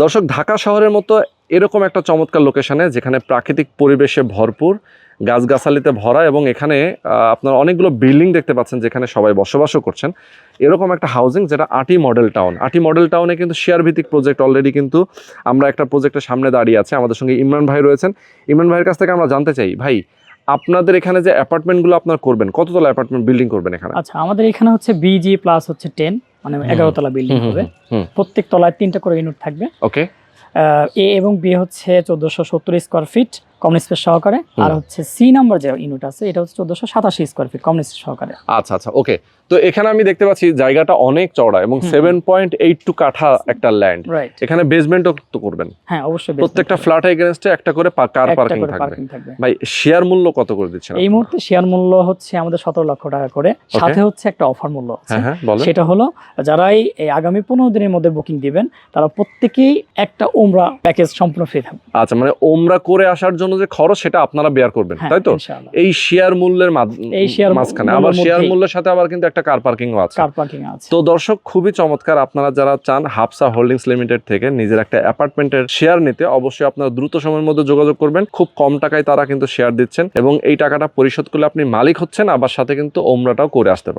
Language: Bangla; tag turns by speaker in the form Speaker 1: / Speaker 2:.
Speaker 1: দর্শক, ঢাকা শহরের মতো এরকম একটা চমৎকার লোকেশনে, যেখানে প্রাকৃতিক পরিবেশে ভরপুর, গাছগাছালিতে ভরা, এবং এখানে আপনার অনেকগুলো বিল্ডিং দেখতে পাচ্ছেন যেখানে সবাই বসবাসও করছেন, এরকম একটা হাউজিং যেটা আটি মডেল টাউন। আটি মডেল টাউনে কিন্তু শেয়ার ভিত্তিক প্রজেক্ট অলরেডি কিন্তু আমরা একটা প্রজেক্টের সামনে দাঁড়িয়ে আছে। আমাদের সঙ্গে ইমরান ভাই রয়েছেন। ইমরান ভাইয়ের কাছ থেকে আমরা জানতে চাই, ভাই আপনাদের এখানে যে অ্যাপার্টমেন্টগুলো আপনারা করবেন, কততলা অ্যাপার্টমেন্ট বিল্ডিং করবেন এখানে?
Speaker 2: আচ্ছা, আমাদের এখানে হচ্ছে বিজি প্লাস হচ্ছে 10, মানে 11 তলা বিল্ডিং হবে। প্রত্যেক তলায় 3টা করে ইউনিট থাকবে।
Speaker 1: ওকে।
Speaker 2: এ এবং বি হচ্ছে 1470 স্কয়ার ফিট কমন স্পেস সহকারে, আর হচ্ছে সি নাম্বার যে ইউনিট আছে এটা হচ্ছে 1487 স্কয়ার ফিট কমন স্পেস সহকারে।
Speaker 1: আচ্ছা আচ্ছা, ওকে। তো এখানে আমি দেখতে পাচ্ছি জায়গাটা অনেক চওড়া এবং 7.82 কাঠা একটা ল্যান্ড। এখানে বেসমেন্টও তো করবেন?
Speaker 2: হ্যাঁ, অবশ্যই।
Speaker 1: প্রত্যেকটা ফ্ল্যাট এগেইনস্টে একটা করে কার পার্কিং থাকবে। ভাই শেয়ার মূল্য কত করে দিচ্ছেন
Speaker 2: এই মুহূর্তে? শেয়ার মূল্য হচ্ছে আমাদের 17 লক্ষ টাকা করে, সাথে হচ্ছে একটা অফার মূল্য আছে। সেটা হলো যারাই এই আগামী 15 দিনের মধ্যে বুকিং দিবেন তারা প্রত্যেকেই একটা উমরা প্যাকেজ সম্পূর্ণ ফ্রি থাকবে।
Speaker 1: আচ্ছা, মানে উমরা করে আসার জন্য যে খরচ সেটা আপনারা বেয়ার করবেন, তাই তো? এই শেয়ার মূল্যের মাঝখানে আবার শেয়ার মূল্যের সাথে আবার কিন্তু একটা কার পার্কিংও আছে। তো দর্শক, খুবই চমৎকার। আপনারা যারা চান হাফসা হোল্ডিংস লিমিটেড থেকে নিজের একটা অ্যাপার্টমেন্টের শেয়ার নিতে, অবশ্যই আপনারা দ্রুত সময়ের মধ্যে যোগাযোগ করবেন। খুব কম টাকায় তারা কিন্তু শেয়ার দিচ্ছেন এবং এই টাকাটা পরিশোধ করলে আপনি মালিক হচ্ছেন, আবার সাথে কিন্তু ওমরাটাও করে আসতে পারেন।